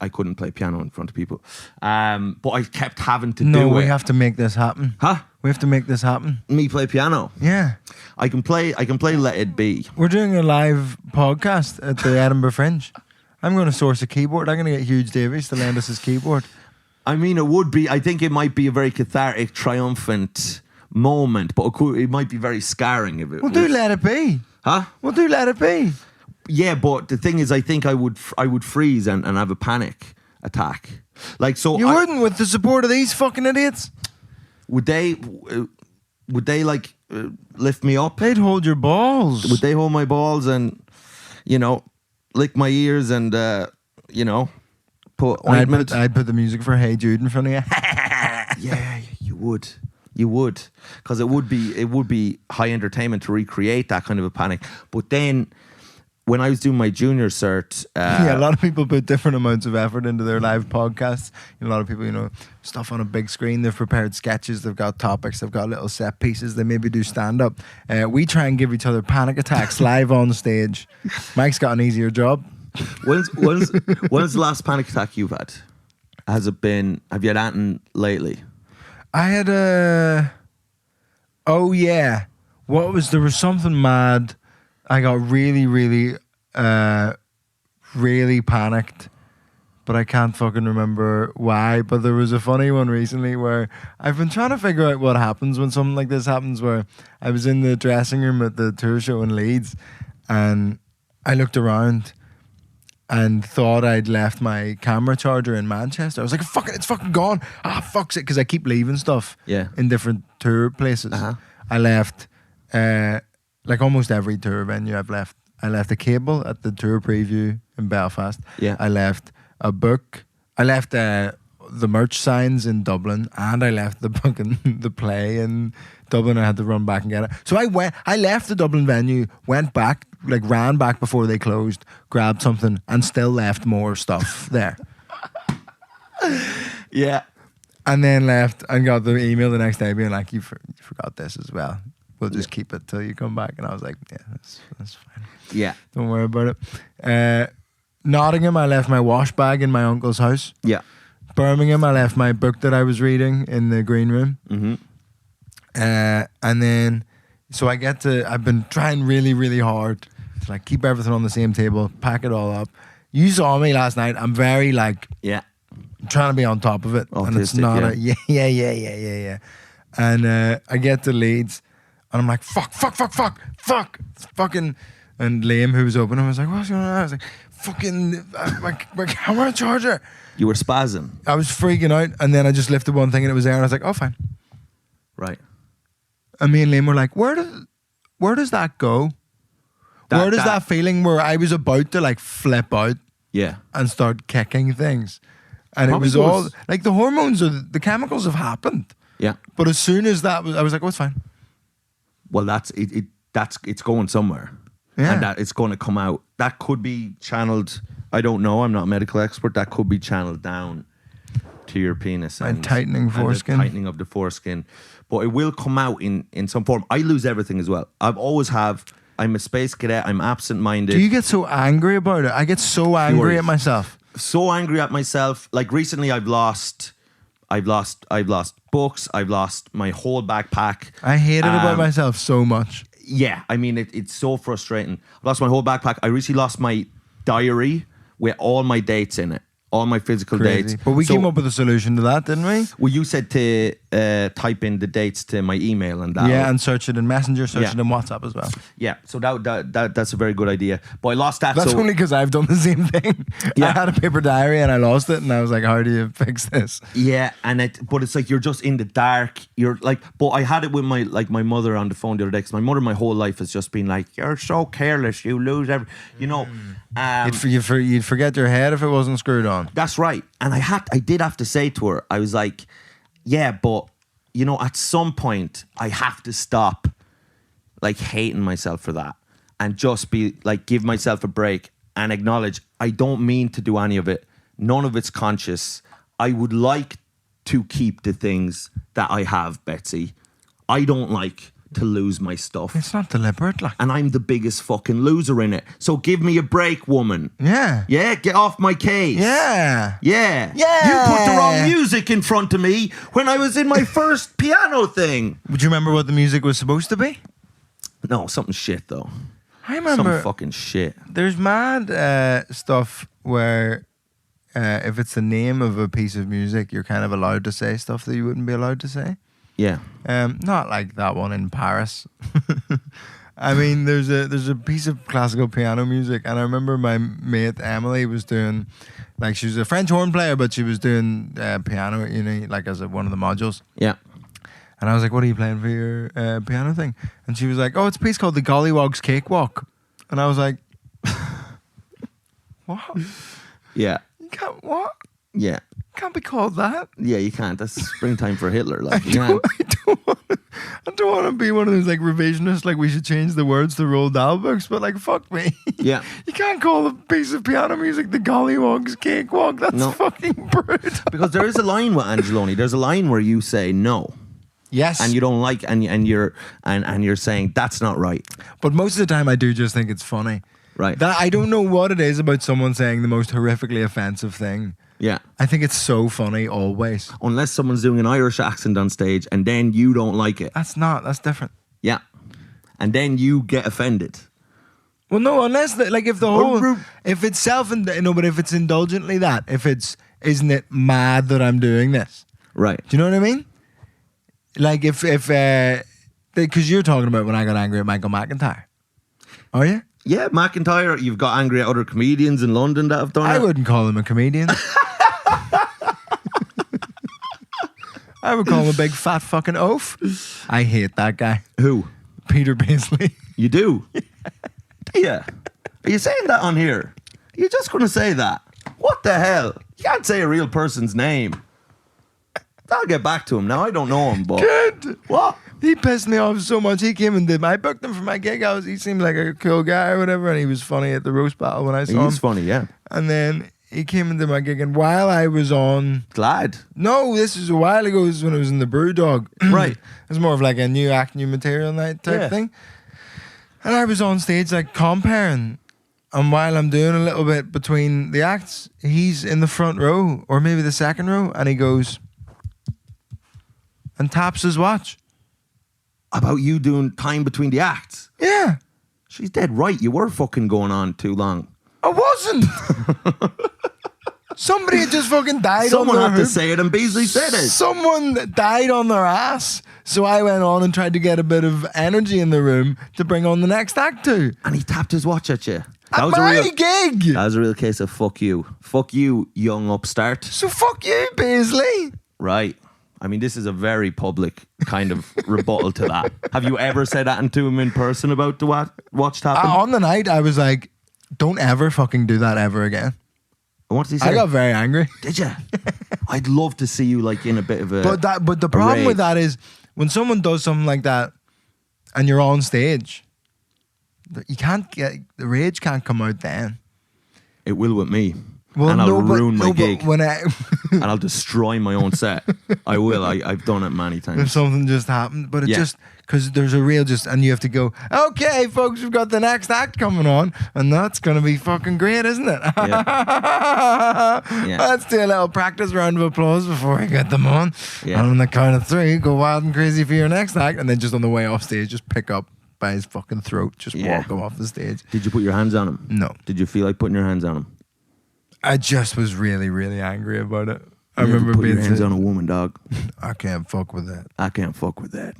couldn't play piano in front of people, but I kept having to do it. No, we have to make this happen. Huh? We have to make this happen. Me play piano? Yeah. I can play Let It Be. We're doing a live podcast at the Edinburgh Fringe. I'm going to source a keyboard. I'm going to get Hugh Davies to lend us his keyboard. I mean, I think it might be a very cathartic, triumphant moment, but it might be very scarring if it We'll do Let It Be. Huh? We'll do Let It Be. Yeah, but the thing is, I think I would freeze and have a panic attack. Like, so you wouldn't with the support of these fucking idiots. Would they like lift me up? They'd hold your balls. Would they hold my balls and, you know, lick my ears and, you know, put ointment? I'd put the music for Hey Jude in front of you. Yeah, you would. You would, because it would be high entertainment to recreate that kind of a panic. But then, when I was doing my junior cert, a lot of people put different amounts of effort into their live podcasts. A lot of people, you know, stuff on a big screen. They've prepared sketches. They've got topics. They've got little set pieces. They maybe do stand up. We try and give each other panic attacks live on stage. Mike's got an easier job. When's the last panic attack you've had? Has it been? Have you had anything lately? I had there was something mad. I got really, really, really panicked, but I can't fucking remember why. But there was a funny one recently where I've been trying to figure out what happens when something like this happens, where I was in the dressing room at the tour show in Leeds, and I looked around and thought I'd left my camera charger in Manchester. I was like, fuck it, it's fucking gone. Fuck's it, because I keep leaving stuff in different tour places. I left, like almost every tour venue I've left. I left a cable at the tour preview in Belfast. Yeah. I left a book. I left the merch signs in Dublin, and I left the play in Dublin. I had to run back and get it. So I left the Dublin venue, went back, like ran back before they closed, grabbed something, and still left more stuff there. Yeah. And then left and got the email the next day being like, you forgot this as well. We'll just keep it till you come back. And I was like, yeah, that's fine. Yeah. Don't worry about it. Nottingham, I left my wash bag in my uncle's house. Yeah. Birmingham, I left my book that I was reading in the green room. Mm-hmm. And then, so I've been trying really, really hard to like keep everything on the same table, pack it all up. You saw me last night. I'm very like, I'm trying to be on top of it. Autistic, and it's not yeah. And I get to Leeds, and I'm like, fuck. It's fucking, and Liam, who was opening, was like, what's going on? I was like, fucking my camera charger. You were spazzing. I was freaking out, and then I just lifted one thing and it was there, and I was like, oh, fine. Right. And me and Liam were like, where does that go? Where does that feeling where I was about to like flip out Yeah. and start kicking things? And Probably it was all like the hormones or the chemicals have happened. Yeah. But as soon as that was, I was like, oh, it's fine. Well, it's going somewhere. Yeah. And that it's going to come out. That could be channeled. I don't know. I'm not a medical expert. That could be channeled down to your penis And tightening foreskin. the tightening of the foreskin. But it will come out in some form. I lose everything as well. I've always have. I'm a space cadet. I'm absent-minded. Do you get so angry about it? I get so angry at myself. So angry at myself. Like recently, I've lost books. I've lost my whole backpack. I hate it about myself so much. Yeah, I mean it's so frustrating. I lost my whole backpack. I recently lost my diary with all my dates in it, all my physical dates. But we came up with a solution to that, didn't we? Well, you said to type in the dates to my email and that. Yeah, and search it in Messenger, search it in WhatsApp as well. Yeah, so that's a very good idea. But I lost that. That's only because I've done the same thing. Yeah. I had a paper diary and I lost it, and I was like, "How do you fix this?" Yeah, but it's like you're just in the dark. You're like, but I had it with my mother on the phone the other day, because my mother my whole life has just been like, "You're so careless, you lose every," you know. You'd forget your head if it wasn't screwed on. That's right. And I did have to say to her, I was like, yeah, but you know, at some point I have to stop like hating myself for that and just be like, give myself a break and acknowledge I don't mean to do any of it. None of it's conscious. I would like to keep the things that I have, Betsy. I don't like to lose my stuff. It's not deliberate, like. And I'm the biggest fucking loser in it. So give me a break, woman. Yeah. Yeah, get off my case. Yeah. Yeah. Yeah. You put the wrong music in front of me when I was in my first piano thing. Would you remember what the music was supposed to be? No, something shit though. I remember. Some fucking shit. There's mad stuff where if it's the name of a piece of music, you're kind of allowed to say stuff that you wouldn't be allowed to say. Yeah. Not like that one in Paris. I mean, there's a piece of classical piano music, and I remember my mate Emily was doing, like, she was a French horn player, but she was doing piano, you know, like as one of the modules. Yeah. And I was like, "What are you playing for your piano thing?" And she was like, "Oh, it's a piece called the Gollywog's Cakewalk." And I was like, "What? Yeah. You can't what? Yeah. Can't be called that." Yeah, you can't. That's springtime for Hitler. Like, I don't want to be one of those like revisionists, like we should change the words to Roald Dahl books, but like fuck me. Yeah. You can't call a piece of piano music the Gollywog's Cakewalk. That's fucking brutal. Because there is a line with Angelone. There's a line where you say no. Yes. And you don't like, and you're saying that's not right. But most of the time I do just think it's funny. Right. That I don't know what it is about someone saying the most horrifically offensive thing. Yeah. I think it's so funny always. Unless someone's doing an Irish accent on stage and then you don't like it. That's different. Yeah. And then you get offended. Well, no, unless like if the whole, if it's but if it's indulgently that, if it's, isn't it mad that I'm doing this? Right. Do you know what I mean? Like if because you're talking about when I got angry at Michael McIntyre. Are you? Yeah, McIntyre, you've got angry at other comedians in London that have done it. I wouldn't call him a comedian. I would call him a big fat fucking oaf. I hate that guy. Who? Peter Paisley. You do? Yeah. Are you saying that on here? You're just going to say that? What the hell? You can't say a real person's name. I'll get back to him now. I don't know him, but... Good. What? He pissed me off so much. He came and I booked him for my gig. He seemed like a cool guy or whatever, and he was funny at the roast battle when I saw him. He's funny, yeah. And then he came into my gig, and while I was on... Glad. No, this was a while ago. This is when I was in the Brewdog. Right. It was more of like a new act, new material night type thing. And I was on stage like comparing. And while I'm doing a little bit between the acts, he's in the front row, or maybe the second row, and he goes... and taps his watch. About you doing time between the acts? Yeah. She's dead right. You were fucking going on too long. I wasn't. Somebody had just fucking died. Someone on their had to hoop. say it, and Beasley said it. Someone died on their ass. So I went on and tried to get a bit of energy in the room to bring on the next act to. And he tapped his watch at you. That was my a real gig. That was a real case of fuck you, young upstart. So fuck you, Beasley. Right. I mean, this is a very public kind of rebuttal to that. Have you ever said that to him in person about what watched happen? On the night, I was like, don't ever fucking do that ever again. What did he say? I got very angry. Did you? I'd love to see you like in a bit of a. But the problem with that is when someone does something like that and you're on stage, you can't get the rage can't come out then. It will with me. Well, and I'll ruin my gig. And I'll destroy my own set. I will. I've done it many times. If something just happened, but it just because there's a real and you have to go. Okay, folks, we've got the next act coming on, and that's gonna be fucking great, isn't it? Yeah. Let's do a little practice round of applause before we get them on. Yeah. And on the count of 3, go wild and crazy for your next act, and then just on the way off stage, just pick up by his fucking throat, just walk him off the stage. Did you put your hands on him? No. Did you feel like putting your hands on him? I just was really, really angry about it. I You remember put being your hands on a woman, dog. I can't fuck with that. I can't fuck with that.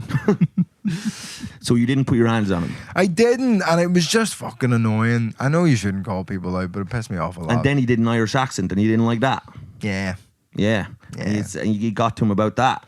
So you didn't put your hands on him? I didn't, and it was just fucking annoying. I know you shouldn't call people out, but it pissed me off a lot. And then he did an Irish accent, and he didn't like that. Yeah. Yeah. And you got to him about that.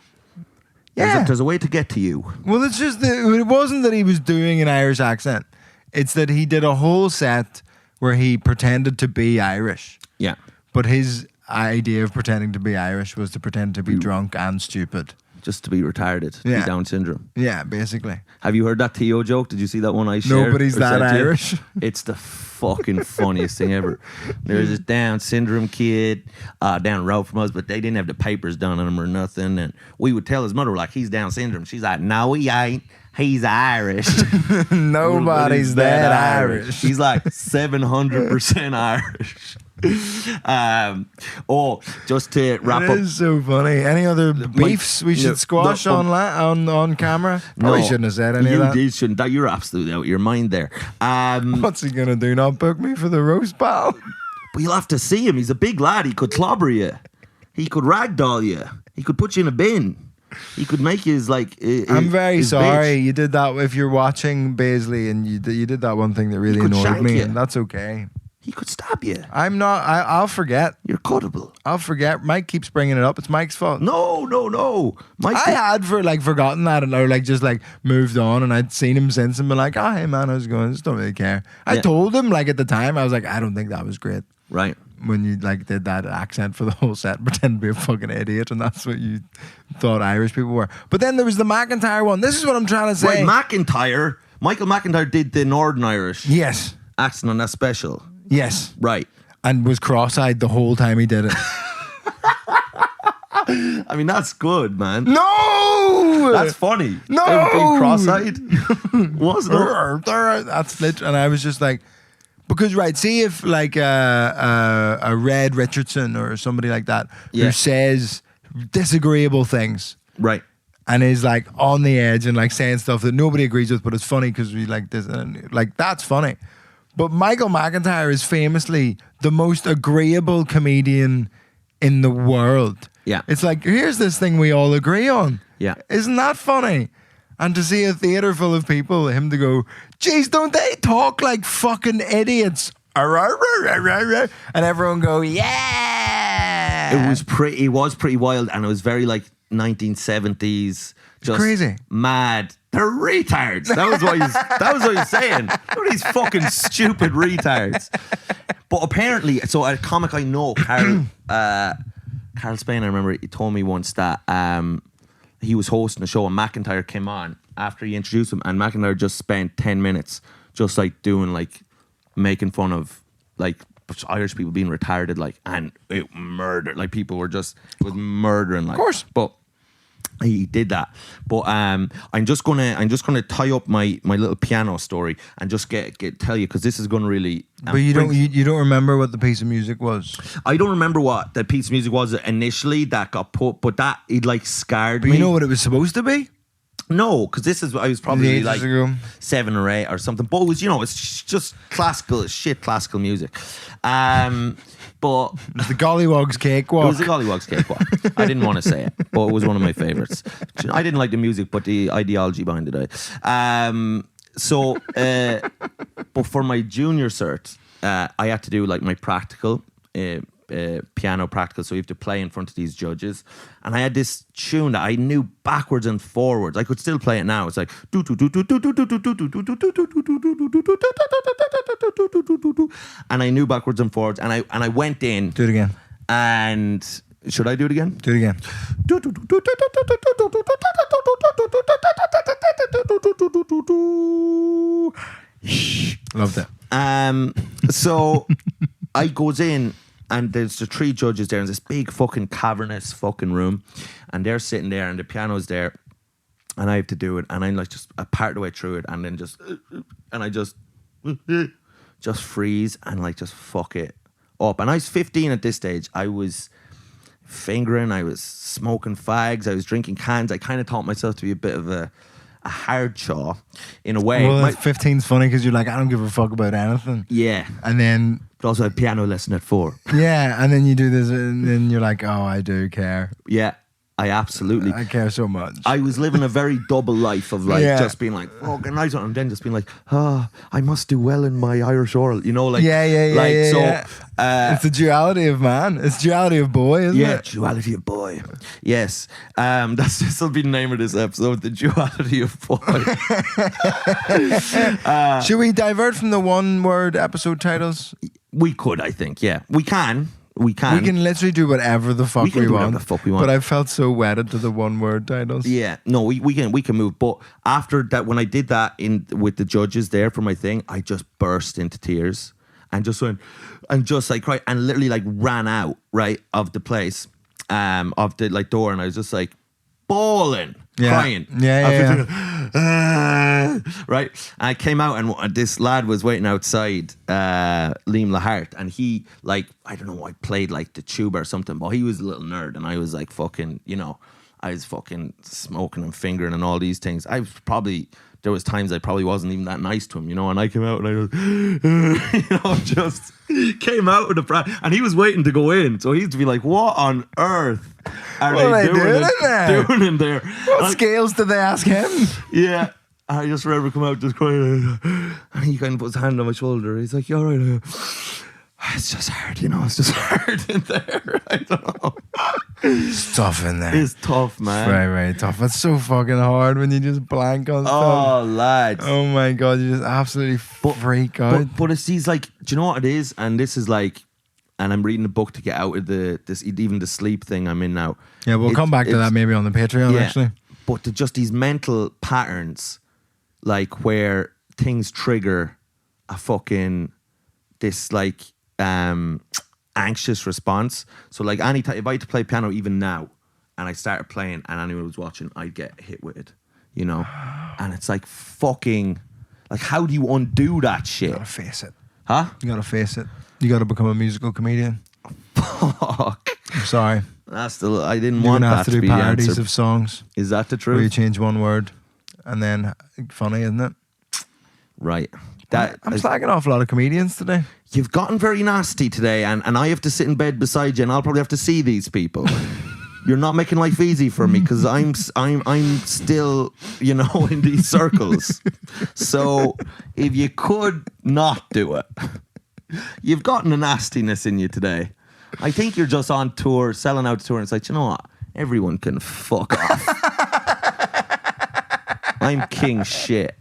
Yeah. There's a way to get to you. Well, it's just that it wasn't that he was doing an Irish accent. It's that he did a whole set where he pretended to be Irish. Yeah. But his idea of pretending to be Irish was to pretend to be drunk and stupid. Just to be retarded. To be Down syndrome. Yeah, basically. Have you heard that Theo joke? Did you see that one I shared? Nobody's that Irish. It's the fucking funniest thing ever. There's this Down syndrome kid down the road from us, but they didn't have the papers done on him or nothing. And we would tell his mother, like, he's Down syndrome. She's like, no, he ain't. He's Irish. Nobody's that Irish. He's like 700% Irish. Just to wrap up. It is so funny. Any other beefs we should squash on camera? Probably shouldn't have said any of that. You shouldn't. You're absolutely out of your mind there. What's he gonna do? Not book me for the roast, pal? But you'll have to see him. He's a big lad. He could clobber you. He could ragdoll you. He could put you in a bin. He could make you I'm very sorry. Bitch. You did that. If you're watching Baisley and you did that one thing that really annoyed me, and that's okay. He could stab you. I'm not. I'll forget. You're cuttable. I'll forget. Mike keeps bringing it up. It's Mike's fault. No. Mike. I had forgotten that, and I just moved on, and I'd seen him since and been like, "Oh, hey man, how's it going? I just don't really care." I told him at the time, I was like, "I don't think that was great." Right. When you did that accent for the whole set, pretend to be a fucking idiot, and that's what you thought Irish people were. But then there was the McIntyre one. This is what I'm trying to say. Right, Michael McIntyre did the Northern Irish. Yes. Accent on that special. Yes. Right. And was cross-eyed the whole time he did it. I mean, that's good, man. No! That's funny. No! Being cross-eyed. Wasn't it? That's lit. And I was just like, because see if a Red Richardson or somebody like that who says disagreeable things, right, and is on the edge and saying stuff that nobody agrees with, but it's funny because we like this, and that's funny. But Michael McIntyre is famously the most agreeable comedian in the world. Yeah, it's here's this thing we all agree on. Yeah, isn't that funny? And to see a theatre full of people, him to go, geez, don't they talk like fucking idiots? And everyone go, yeah. It was pretty wild, and it was very 1970s. Just crazy. Mad. They're retards. That was what he was saying. Look at these fucking stupid retards. But apparently, so a comic I know, Carl Spain, I remember he told me once that he was hosting a show and McIntyre came on after he introduced him, and McIntyre just spent 10 minutes just doing making fun of Irish people being retarded, and it murdered, people were just, it was murdering, of course. But he did that. But I'm just gonna tie up my little piano story and just tell you, because this is gonna really. But you don't remember what the piece of music was? I don't remember what the piece of music was initially that got put, but that it scarred me. You know what it was supposed to be? No, because I was probably 7 or 8 or something. But it was, it's just classical music. But it was the Gollywog's Cakewalk. It was the Gollywog's Cakewalk. I didn't want to say it, but it was one of my favourites. I didn't like the music, but the ideology behind it. But for my junior cert, I had to do like my practical. Piano practical, so you have to play in front of these judges, and I had this tune that I knew backwards and forwards. I could still play it now. It's like and I knew backwards and forwards, and I went in. Do it again. And should I do it again? Do it again. Loved it. So I goes in, and there's the 3 judges there in this big fucking cavernous fucking room, and they're sitting there, and the piano's there, and I have to do it, and I'm like just a part of the way through it, and then I just freeze and like just fuck it up. And I was 15 at this stage. I was fingering, I was smoking fags, I was drinking cans. I kind of taught myself to be a bit of a hard chaw in a way. Well, 15's funny because you're like, I don't give a fuck about anything. Yeah. And then... But also a piano lesson at 4. Yeah, and then you do this, and then you're like, oh, I do care. Yeah, I absolutely... I care so much. I was living a very double life of like just being like, fucking nice, and then just being like, I must do well in my Irish oral, you know, like... Yeah. It's the duality of man. It's duality of boy, isn't it? Yeah, duality of boy. Yes. This will be the name of this episode, the duality of boy. Should we divert from the one-word episode titles? We could, I think, yeah. We can. We can literally do whatever the fuck we want. But I felt so wedded to the one-word titles. Yeah, no, we can move. But after that, when I did that with the judges there for my thing, I just burst into tears and just went and just like cried and literally like ran out of the place, of the like door, and I was just like bawling. Crying. Right. And I came out, and this lad was waiting outside, Liam Lahart, and he, like, I don't know, I played like the tuba or something, but he was a little nerd, and I was like fucking, you know, I was fucking smoking and fingering and all these things. There was times I probably wasn't even that nice to him, you know, and I came out and I was, you know, just came out with and he was waiting to go in, so he'd be like, what on earth are they doing in there? What scales did they ask him? Yeah. I just remember come out just crying, and he kind of puts his hand on my shoulder. He's like, you all right? It's just hard, you know. It's just hard in there. I don't know. It's tough in there. It's tough, man. Very tough. It's so fucking hard when you just blank on stuff. Oh, lads. Oh my God, you just absolutely freak out. But it's these like, do you know what it is? And this is like, and I'm reading a book to get out of even the sleep thing I'm in now. Yeah, we'll come back to that maybe on the Patreon, actually. But just these mental patterns, like where things trigger a fucking, this like, anxious response. So like anytime if I had to play piano even now and I started playing and anyone was watching, I'd get hit with it, you know. And it's like fucking, like, how do you undo that shit? You gotta face it. Huh? You gotta face it. You gotta become a musical comedian. Fuck. I'm sorry. I didn't want that have to to do be the parodies answer. of songs. Is that the truth? Where you change one word and then funny, isn't it? Right. I'm slagging off a lot of comedians today. You've gotten very nasty today, and I have to sit in bed beside you, and I'll probably have to see these people. You're not making life easy for me because I'm still, you know, in these circles. So if you could not do it, you've gotten a nastiness in you today. I think you're just on tour, selling out tour, and it's like, you know what? Everyone can fuck off. I'm king shit.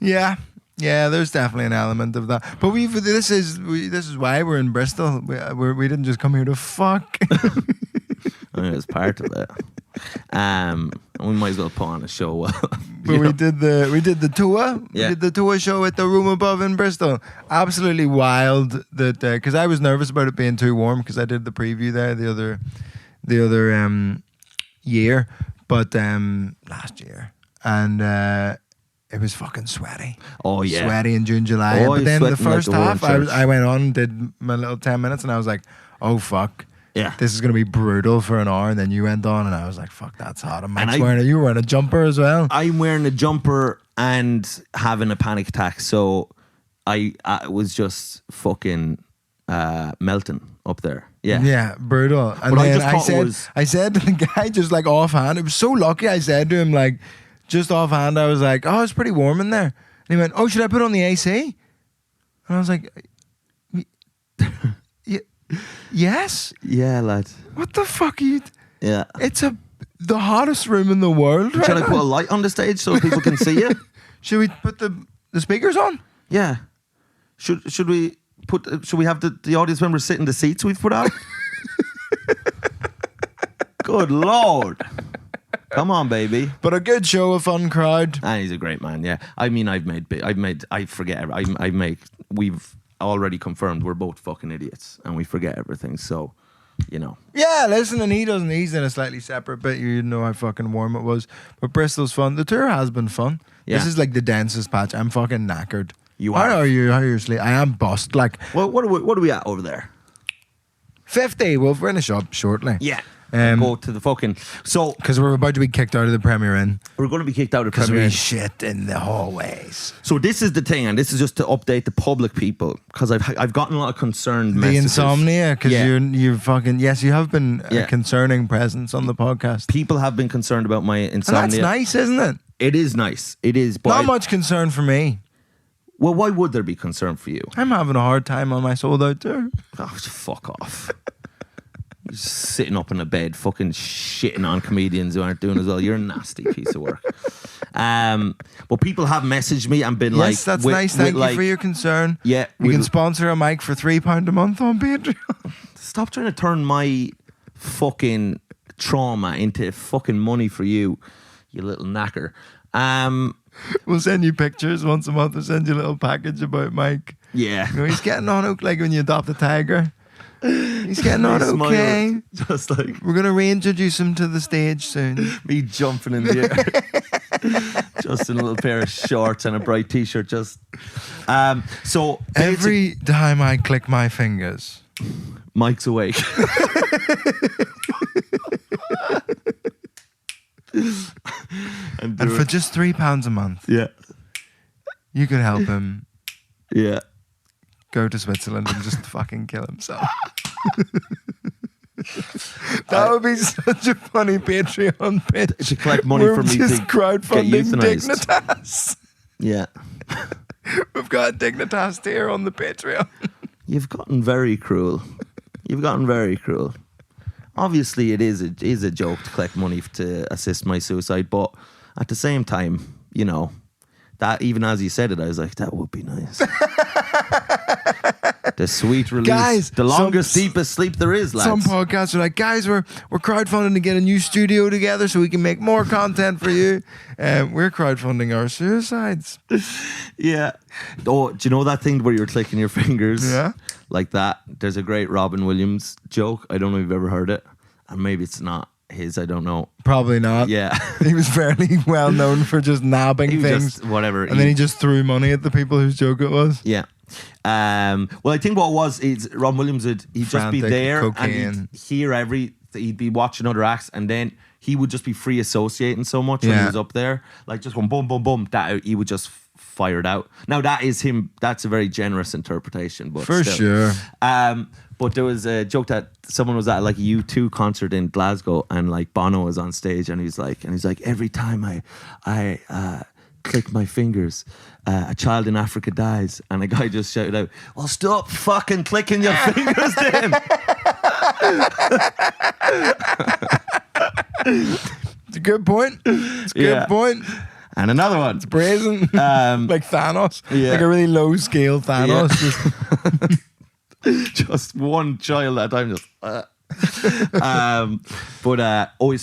Yeah. Yeah, there's definitely an element of that. But this is why we're in Bristol. We didn't just come here to fuck. I mean, it's part of it. We might as well put on a show. But we did the tour. Yeah. We did the tour show at the Room Above in Bristol. Absolutely wild. That because I was nervous about it being too warm because I did the preview there the other year, but last year, and it was fucking sweaty. Oh yeah, sweaty in June, July. Oh, but then the first half, church. I went on and did my little 10 minutes, and I was like, oh fuck. Yeah, this is going to be brutal for an hour. And then you went on, and I was like, fuck, that's hot. And you were wearing a jumper as well. I'm wearing a jumper and having a panic attack. So I was just fucking melting up there. Yeah. Yeah, brutal. And but then I said to the guy just like offhand, it was so lucky, I said to him like, just offhand, I was like, oh, it's pretty warm in there. And he went, oh, should I put on the AC? And I was like, Yes. Yeah, lad. What the fuck are you? Yeah. It's the hottest room in the world. Right Shall I now. put a light on the stage so people can see you? Should we put the speakers on? Yeah. Should we have the audience members sit in the seats we've put out? Good Lord. Come on, baby. But a good show, a fun crowd. And he's a great man, yeah. I mean, we've already confirmed we're both fucking idiots and we forget everything, so, you know. Yeah, listen, and he's in a slightly separate bit. You know how fucking warm it was. But Bristol's fun. The tour has been fun. Yeah. This is like the densest patch. I'm fucking knackered. You are. How are you? How are you sleep? I am bust. Like, Well, what are we at over there? 50. We'll finish up shortly. Yeah. Go to the fucking... So... Because we're about to be kicked out of the Premier Inn. We're going to be kicked out of Because Premier we Inn. shit in the hallways. So this is the thing, and this is just to update the public people, because I've gotten a lot of concerned The messages. insomnia, because Yeah. you're fucking... Yes, you have been Yeah. a concerning presence on the podcast. People have been concerned about my insomnia. And that's nice, isn't it? It is nice. It is, but... Not much concern for me. Well, why would there be concern for you? I'm having a hard time on my sold out tour. Oh, just fuck off. Just sitting up in a bed, fucking shitting on comedians who aren't doing as well. You're a nasty piece of work. But people have messaged me and been like... Yes, that's nice. Thank you for your concern. Yeah. You can sponsor a mic for £3 a month on Patreon. Stop trying to turn my fucking trauma into fucking money for you, you little knacker. We'll send you pictures once a month. We'll send you a little package about Mike. Yeah. You know, he's getting on like when you adopt a tiger. He's getting on okay. Just like... We're going to reintroduce him to the stage soon. Me jumping in the air. Just in a little pair of shorts and a bright t-shirt. Just so every time I click my fingers, Mike's awake. and for just £3 a month, yeah, you could help him. Yeah, go to Switzerland and just fucking kill himself. That would be such a funny Patreon pitch. To collect money We're from me just to crowdfunding get euthanized. Dignitas. Yeah. We've got Dignitas tier on the Patreon. You've gotten very cruel. You've gotten very cruel. Obviously, it is a joke to collect money to assist my suicide, but at the same time, you know, that even as you said it, I was like, that would be nice. The sweet release. Guys, the longest, deepest sleep there is, lads. Some podcasts are like, guys, we're crowdfunding to get a new studio together so we can make more content for you. We're crowdfunding our suicides. Yeah. Oh, do you know that thing where you're clicking your fingers? Yeah. Like that. There's a great Robin Williams joke. I don't know if you've ever heard it. And maybe it's not his, I don't know. Probably not. Yeah. He was fairly well known for just nabbing things. Just, whatever. And then he just threw money at the people whose joke it was. Yeah. Well, I think what it was is Robin Williams he'd just be there cocaine. And he'd hear he'd be watching other acts, and then he would just be free associating so much when he was up there, like just going boom, boom, boom. That he would just fire it out. Now that is him. That's a very generous interpretation, but for still. Sure. But there was a joke that someone was at like a U2 concert in Glasgow, and like Bono was on stage, and he's like, every time I click my fingers, a child in Africa dies, and a guy just shouted out, "Well, stop fucking clicking your fingers, then." It's a good point. It's a good point. And another one. It's brazen. Like Thanos. Yeah. Like a really low scale Thanos. Yeah. Just one child at a time. Just.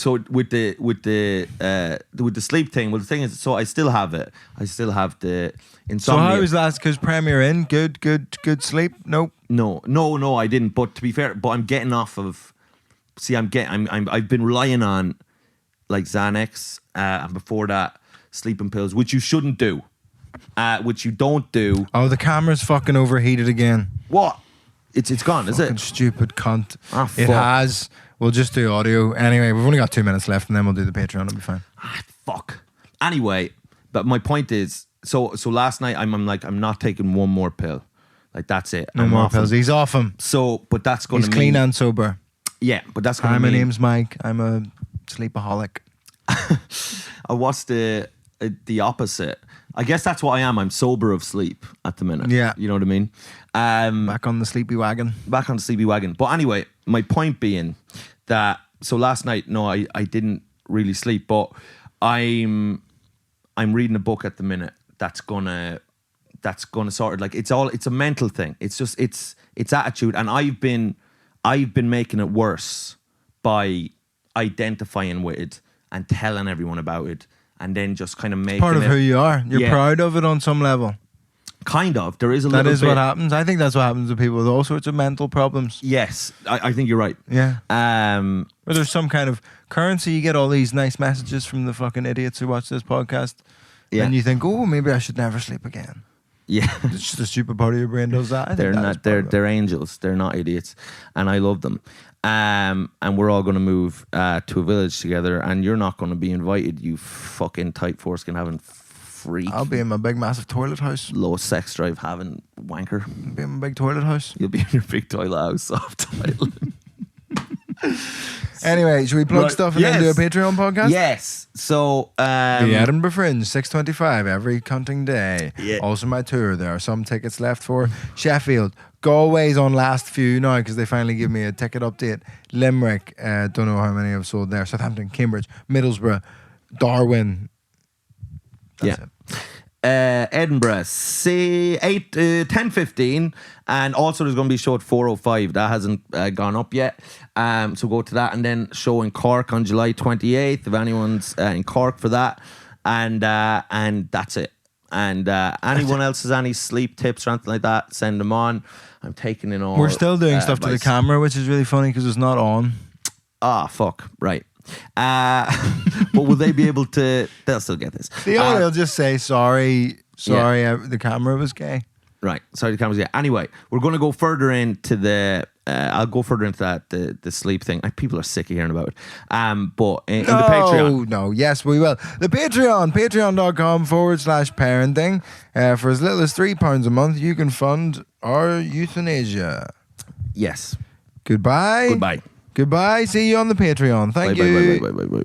So with the sleep thing. Well, the thing is, so I still have it. I still have the insomnia. So how was that? Because Premier Inn, good sleep. Nope. No, I didn't. But to be fair, I'm getting off of. See, I've been relying on like Xanax, and before that, sleeping pills, which you shouldn't do, which you don't do. Oh, the camera's fucking overheated again. What? It's gone, is fucking it? Stupid cunt. Ah, it has. We'll just do audio. Anyway, we've only got 2 minutes left, and then we'll do the Patreon. It'll be fine. Fuck. Anyway, but my point is, so last night I'm like, I'm not taking one more pill. Like that's it. No more pills. He's off them. So, but that's going to mean... He's clean and sober. Yeah, but that's going to mean... mean... My name's Mike. I'm a sleepaholic. I watched the opposite. I guess that's what I am. I'm sober of sleep at the minute. Yeah. You know what I mean? Back on the sleepy wagon. Back on the sleepy wagon. But anyway, my point being that, so last night, no, I didn't really sleep, but I'm reading a book at the minute that's gonna sort of like, it's a mental thing. It's just, it's attitude. And I've been making it worse by identifying with it and telling everyone about it. And then just kind of making Part of who you are. You're proud of it on some level. Kind of. There is a that little bit. That is what happens. I think that's what happens to people with all sorts of mental problems. Yes, I think you're right. Yeah. Where there's some kind of currency. You get all these nice messages from the fucking idiots who watch this podcast. Yeah. And you think, oh, maybe I should never sleep again. Yeah. It's just a stupid part of your brain does that. I they're think not. They're angels. They're not idiots. And I love them. And we're all going to move to a village together, and you're not going to be invited, you fucking tight foreskin having freak. I'll be in my big massive toilet house. Low sex drive having wanker. I'll be in my big toilet house. You'll be in your big toilet house, soft toilet. Anyway, should we plug stuff and then do a Patreon podcast? Yes. So the Edinburgh Fringe, 6:25 every cunting day. Yeah. Also my tour. There are some tickets left for Sheffield. Galway's on last few now because they finally give me a ticket update. Limerick, don't know how many I've sold there. Southampton, Cambridge, Middlesbrough, Darwin. That's it. Edinburgh, say 10:15, and also there's going to be a show at 4:05 that hasn't gone up yet. So go to that, and then show in Cork on July 28th if anyone's in Cork for that, and that's it. And anyone else has any sleep tips or anything like that, send them on. I'm taking in all. We're still doing stuff to the camera, which is really funny because it's not on. Ah, fuck, right. But will they be able to? They'll still get this. They'll just say sorry. The camera was gay. Right, sorry, the camera's gay. Anyway, we're going to go further into the. I'll go further into that the sleep thing. People are sick of hearing about it. But in the Patreon, no, yes, we will. The patreon.com/parenting. For as little as £3 a month, you can fund our euthanasia. Yes. Goodbye. Goodbye. Goodbye. See you on the Patreon. Thank you. Bye.